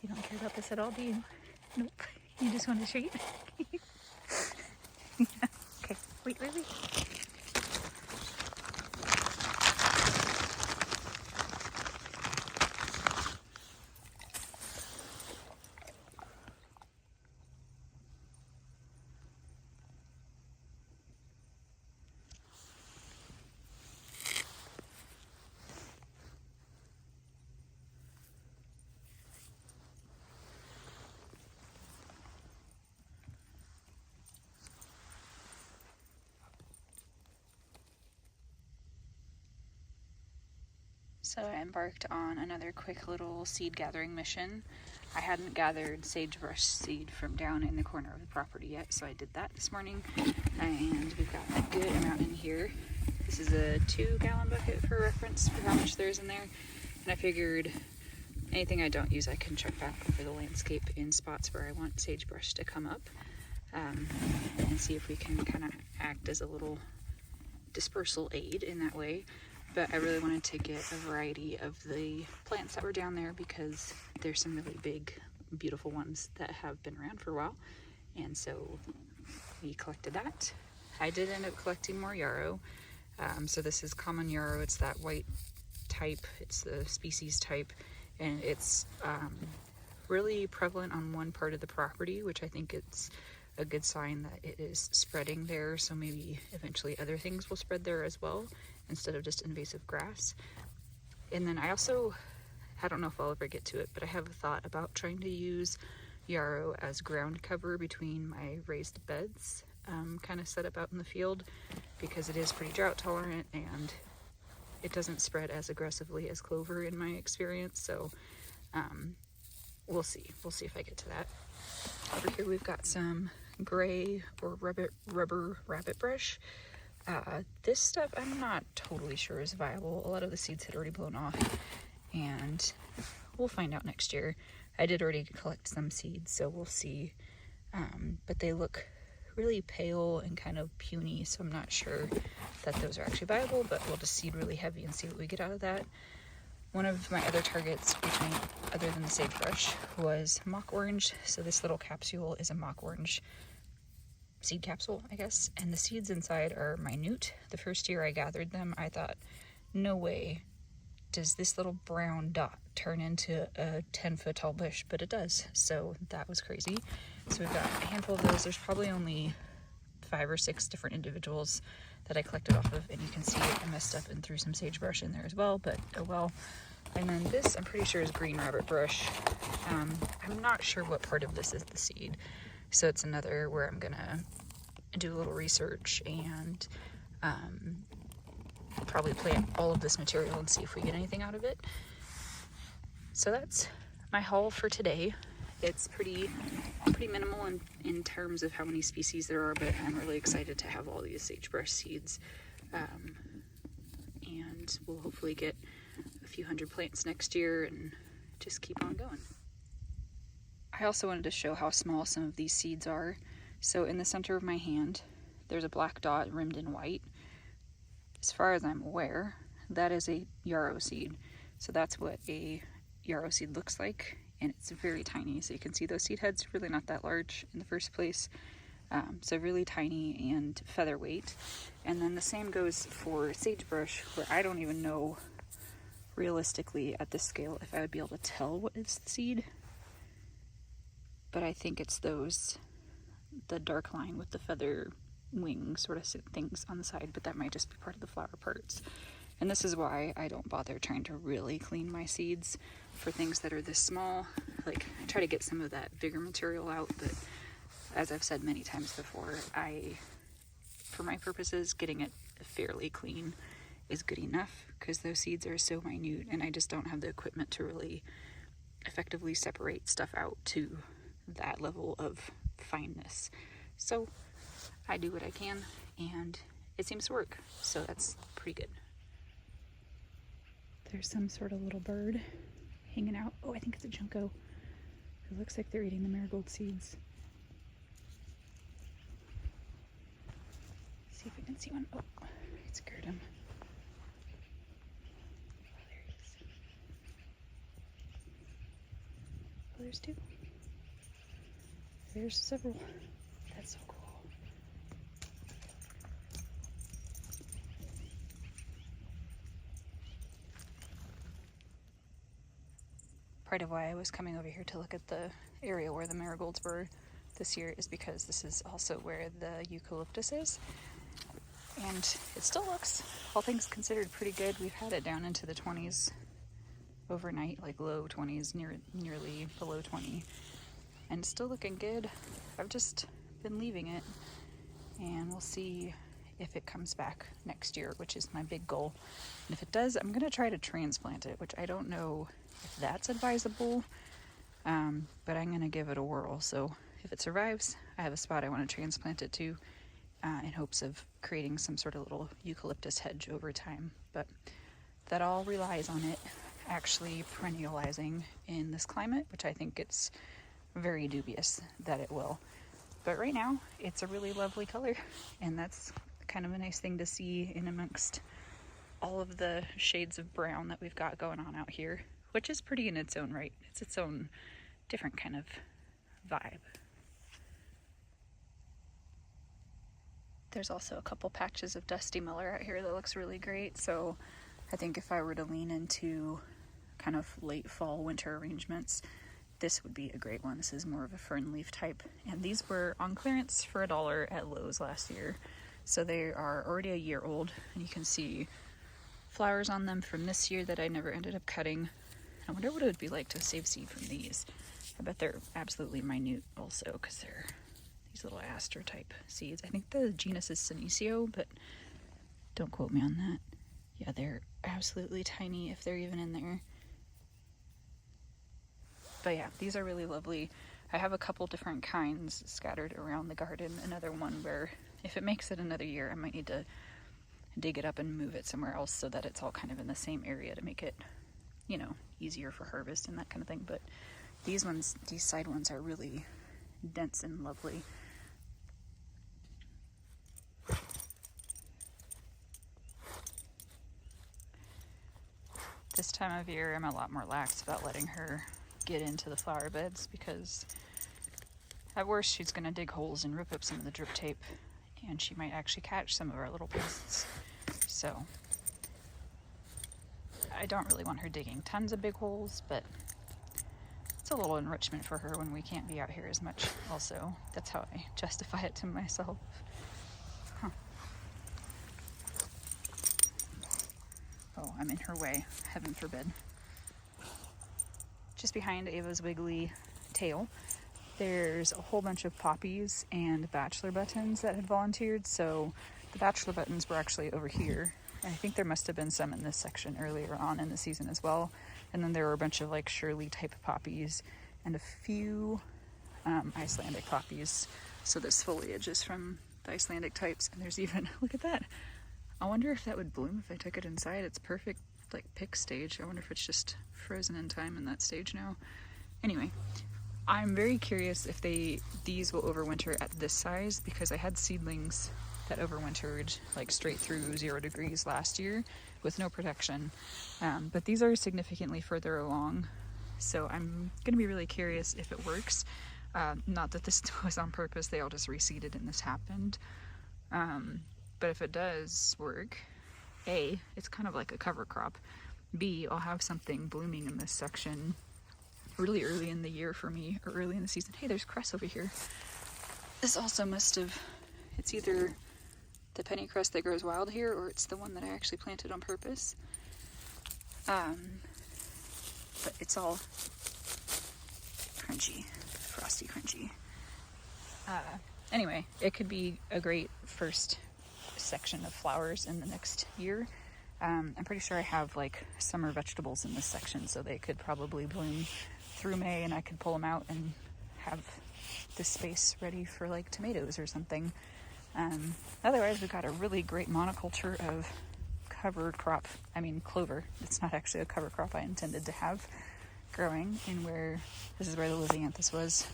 You don't care about this at all, do you? Nope. You just want a treat? Yeah. Okay, wait. So I embarked on another quick little seed gathering mission. I hadn't gathered sagebrush seed from down in the corner of the property yet, so I did that this morning. And we've got a good amount in here. This is a 2-gallon bucket for reference for how much there is in there. And I figured anything I don't use I can check back over the landscape in spots where I want sagebrush to come up. And see if we can kind of act as a little dispersal aid in that way. But I really wanted to get a variety of the plants that were down there because there's some really big, beautiful ones that have been around for a while. And so we collected that. I did end up collecting more yarrow. So this is common yarrow. It's that white type. It's the species type. And it's really prevalent on one part of the property, which I think it's a good sign that it is spreading there. So maybe eventually other things will spread there as well, instead of just invasive grass. And then I don't know if I'll ever get to it, but I have a thought about trying to use yarrow as ground cover between my raised beds, kind of set up out in the field, because it is pretty drought tolerant and it doesn't spread as aggressively as clover in my experience. So we'll see if I get to that. Over here we've got some gray or rubber rabbit brush. This stuff I'm not totally sure is viable. A lot of the seeds had already blown off, and we'll find out next year. I did already collect some seeds, so we'll see. But they look really pale and kind of puny, so I'm not sure that those are actually viable, but we'll just seed really heavy and see what we get out of that. One of my other targets, other than the sagebrush, was mock orange. So this little capsule is a mock orange seed capsule, I guess. And the seeds inside are minute. The first year I gathered them, I thought, no way does this little brown dot turn into a 10-foot tall bush, but it does. So that was crazy. So we've got a handful of those. There's probably only 5 or 6 different individuals that I collected off of, and you can see I messed up and threw some sagebrush in there as well, but oh well. And then this, I'm pretty sure, is green rabbitbrush. I'm not sure what part of this is the seed, so it's another where I'm gonna do a little research and probably plant all of this material and see if we get anything out of it. So that's my haul for today. It's pretty minimal in terms of how many species there are, but I'm really excited to have all these sagebrush seeds. And we'll hopefully get a few hundred plants next year and just keep on going. I also wanted to show how small some of these seeds are. So in the center of my hand, there's a black dot rimmed in white. As far as I'm aware, that is a yarrow seed. So that's what a yarrow seed looks like, and it's very tiny. So you can see those seed heads, really not that large in the first place. So really tiny and featherweight. And then the same goes for sagebrush, where I don't even know realistically at this scale if I would be able to tell what is the seed. But I think it's the dark line with the feather wing sort of things on the side, but that might just be part of the flower parts. And this is why I don't bother trying to really clean my seeds for things that are this small. Like, I try to get some of that bigger material out, but as I've said many times before, for my purposes, getting it fairly clean is good enough, because those seeds are so minute and I just don't have the equipment to really effectively separate stuff out to that level of fineness. So I do what I can, and it seems to work, so that's pretty good. There's some sort of little bird hanging out. Oh, I think it's a junco. It looks like they're eating the marigold seeds. See if we can see one. Oh, it scared him. Oh, there he is. colors too. There's several. That's so cool. Part of why I was coming over here to look at the area where the marigolds were this year is because this is also where the eucalyptus is. And it still looks, all things considered, pretty good. We've had it down into the 20s overnight, like low 20s, nearly below 20. And it's still looking good. I've just been leaving it, and we'll see if it comes back next year, which is my big goal. And if it does, I'm going to try to transplant it, which I don't know if that's advisable, but I'm going to give it a whirl. So if it survives, I have a spot I want to transplant it to in hopes of creating some sort of little eucalyptus hedge over time. But that all relies on it actually perennializing in this climate, which I think it's very dubious that it will. But right now, it's a really lovely color, and that's kind of a nice thing to see in amongst all of the shades of brown that we've got going on out here, which is pretty in its own right. It's its own different kind of vibe. There's also a couple patches of Dusty Miller out here that looks really great, so I think if I were to lean into kind of late fall, winter arrangements, this would be a great one. This is more of a fern leaf type, and these were on clearance for $1 at Lowe's last year, so they are already a year old, and you can see flowers on them from this year that I never ended up cutting. I wonder what it would be like to save seed from these. I bet they're absolutely minute also, because they're these little aster type seeds. I think the genus is Senecio, but don't quote me on that. Yeah, they're absolutely tiny if they're even in there. But yeah, these are really lovely. I have a couple different kinds scattered around the garden. Another one where if it makes it another year, I might need to dig it up and move it somewhere else so that it's all kind of in the same area to make it, you know, easier for harvest and that kind of thing. But these ones, these side ones are really dense and lovely. This time of year, I'm a lot more lax about letting her get into the flower beds because at worst she's going to dig holes and rip up some of the drip tape, and she might actually catch some of our little pests. So I don't really want her digging tons of big holes, but it's a little enrichment for her when we can't be out here as much also. That's how I justify it to myself. Oh, I'm in her way, heaven forbid. Just behind Ava's wiggly tail, there's a whole bunch of poppies and bachelor buttons that had volunteered. So the bachelor buttons were actually over here. And I think there must have been some in this section earlier on in the season as well. And then there were a bunch of like Shirley type poppies and a few Icelandic poppies. So this foliage is from the Icelandic types. And there's even, look at that. I wonder if that would bloom if I took it inside. It's perfect, like pick stage. I wonder if it's just frozen in time in that stage now. Anyway, I'm very curious if these will overwinter at this size, because I had seedlings that overwintered like straight through 0 degrees last year with no protection. But these are significantly further along, so I'm going to be really curious if it works. Not that this was on purpose, they all just reseeded and this happened. But if it does work, A, it's kind of like a cover crop. B, I'll have something blooming in this section really early in the year for me, or early in the season. Hey, there's cress over here. This also must have, it's either the penny cress that grows wild here, or it's the one that I actually planted on purpose. But it's all crunchy, frosty crunchy. Anyway, it could be a great first section of flowers in the next year. I'm pretty sure I have like summer vegetables in this section, so they could probably bloom through May and I could pull them out and have this space ready for like tomatoes or something. Otherwise, we've got a really great monoculture of cover crop, clover. It's not actually a cover crop I intended to have growing, and this is where the lisianthus was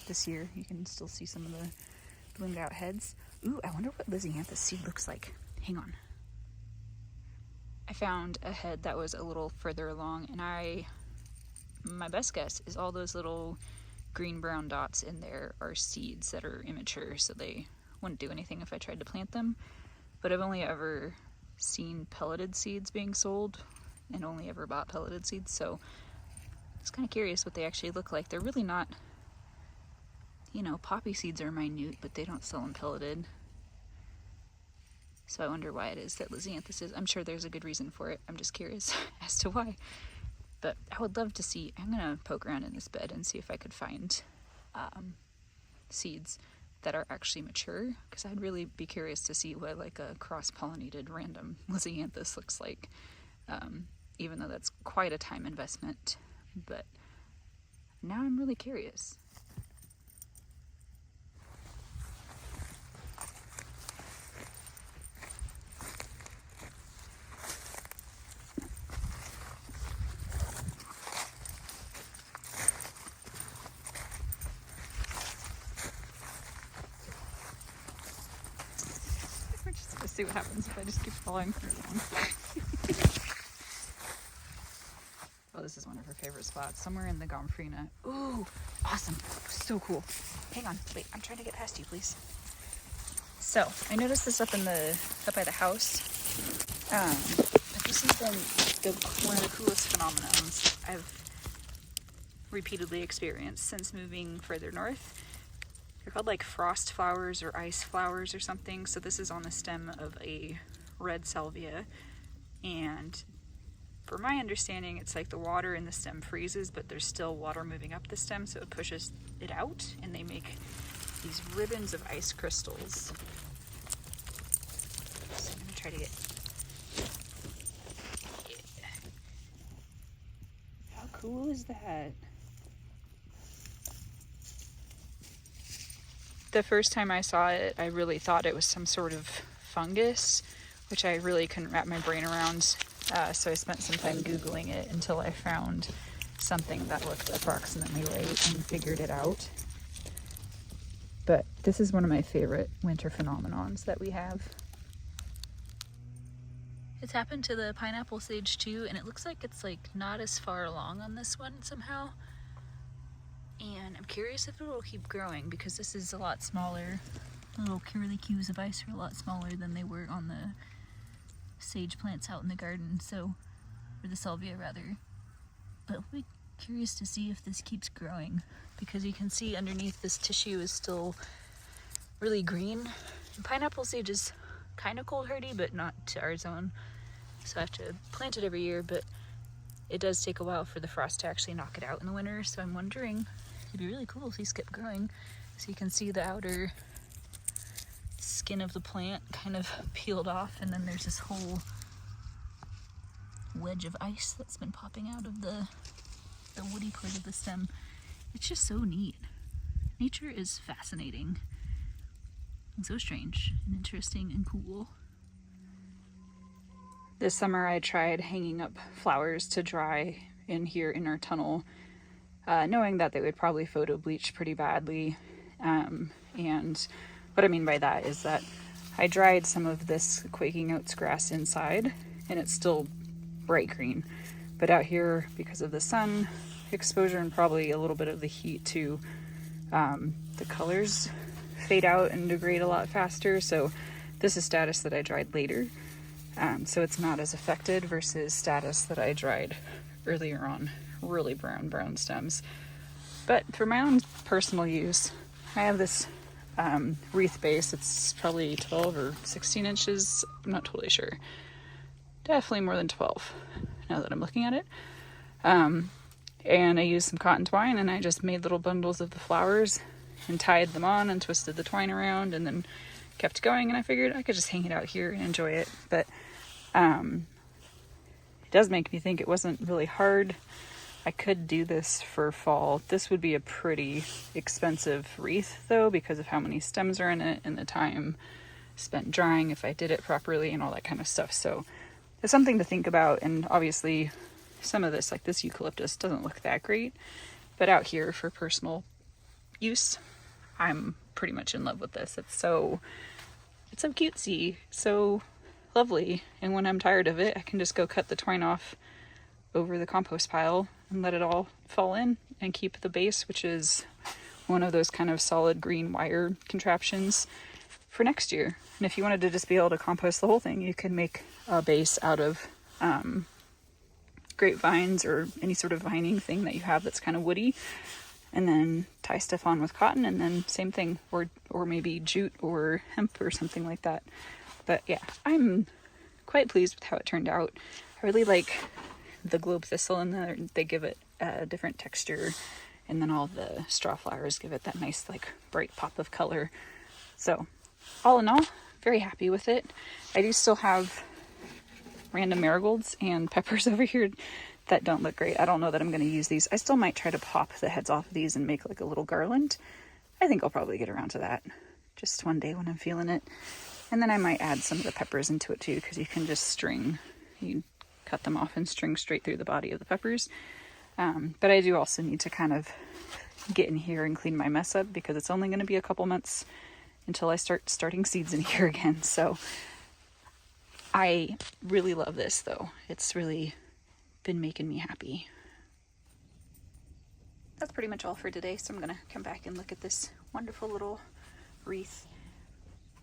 this year. You can still see some of the bloomed out heads. Ooh, I wonder what lisianthus seed looks like. Hang on. I found a head that was a little further along, and I my best guess is all those little green-brown dots in there are seeds that are immature, so they wouldn't do anything if I tried to plant them. But I've only ever seen pelleted seeds being sold and only ever bought pelleted seeds, so I was kind of curious what they actually look like. They're really not, you know, poppy seeds are minute, but they don't sell them pelleted. So I wonder why it is that Lisianthus is. I'm sure there's a good reason for it. I'm just curious as to why. But I would love to see, I'm gonna poke around in this bed and see if I could find seeds that are actually mature, because I'd really be curious to see what like a cross-pollinated random Lisianthus looks like, even though that's quite a time investment. But now I'm really curious. See what happens if I just keep following her along. Oh, this is one of her favorite spots, somewhere in the Gomphrena. Ooh, awesome, so cool. Hang on, wait, I'm trying to get past you, please. So, I noticed this up by the house. But this has been one of the coolest phenomenons I've repeatedly experienced since moving further north. They're called like frost flowers or ice flowers or something. So this is on the stem of a red salvia, and for my understanding it's like the water in the stem freezes, but there's still water moving up the stem, so it pushes it out and they make these ribbons of ice crystals. So I'm gonna try to get, yeah. How cool is that? The first time I saw it, I really thought it was some sort of fungus, which I really couldn't wrap my brain around. So I spent some time Googling it until I found something that looked approximately right and figured it out. But this is one of my favorite winter phenomenons that we have. It's happened to the pineapple sage too, and it looks like it's like not as far along on this one somehow. And I'm curious if it will keep growing, because this is a lot smaller. The little curlicues of ice are a lot smaller than they were on the sage plants out in the garden, so, or the salvia rather. But I'll be curious to see if this keeps growing, because you can see underneath this tissue is still really green. And pineapple sage is kind of cold hardy, but not to our zone, so I have to plant it every year, but it does take a while for the frost to actually knock it out in the winter. So I'm wondering, it'd be really cool if these kept growing, so you can see the outer skin of the plant kind of peeled off, and then there's this whole wedge of ice that's been popping out of the woody part of the stem. It's just so neat. Nature is fascinating and so strange and interesting and cool. This summer I tried hanging up flowers to dry in here in our tunnel, knowing that they would probably photo bleach pretty badly. And what I mean by that is that I dried some of this quaking oats grass inside, and it's still bright green. But out here, because of the sun exposure and probably a little bit of the heat too, the colors fade out and degrade a lot faster. So this is status that I dried later. So it's not as affected versus status that I dried earlier on, really brown stems. But for my own personal use, I have this wreath base. It's probably 12 or 16 inches. I'm not totally sure. Definitely more than 12 now that I'm looking at it. And I used some cotton twine, and I just made little bundles of the flowers and tied them on and twisted the twine around and then kept going. And I figured I could just hang it out here and enjoy it. But it does make me think it wasn't really hard. I could do this for fall. This would be a pretty expensive wreath though, because of how many stems are in it and the time spent drying if I did it properly and all that kind of stuff. So it's something to think about. And obviously some of this, like this eucalyptus, doesn't look that great, but out here for personal use, I'm pretty much in love with this. It's so cutesy, so lovely. And when I'm tired of it, I can just go cut the twine off over the compost pile and let it all fall in and keep the base, which is one of those kind of solid green wire contraptions, for next year. And if you wanted to just be able to compost the whole thing, you could make a base out of grapevines or any sort of vining thing that you have that's kind of woody, and then tie stuff on with cotton, and then same thing, or maybe jute or hemp or something like that. But yeah, I'm quite pleased with how it turned out. I really like the globe thistle in there. They give it a different texture, and then all the straw flowers give it that nice like bright pop of color. So all in all, very happy with it. I do still have random marigolds and peppers over here that don't look great. I don't know that I'm going to use these. I still might try to pop the heads off of these and make like a little garland. I think I'll probably get around to that just one day when I'm feeling it. And then I might add some of the peppers into it too, because you can just string, you cut them off and string straight through the body of the peppers. But I do also need to kind of get in here and clean my mess up, because it's only going to be a couple months until I starting seeds in here again. So I really love this though. It's really been making me happy. That's pretty much all for today. So I'm going to come back and look at this wonderful little wreath.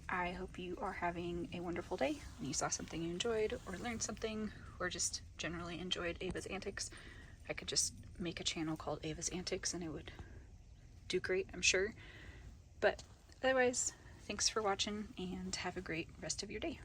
I hope you are having a wonderful day and you saw something you enjoyed or learned something or just generally enjoyed Ava's antics. I could just make a channel called Ava's Antics and it would do great, I'm sure. But otherwise, thanks for watching and have a great rest of your day.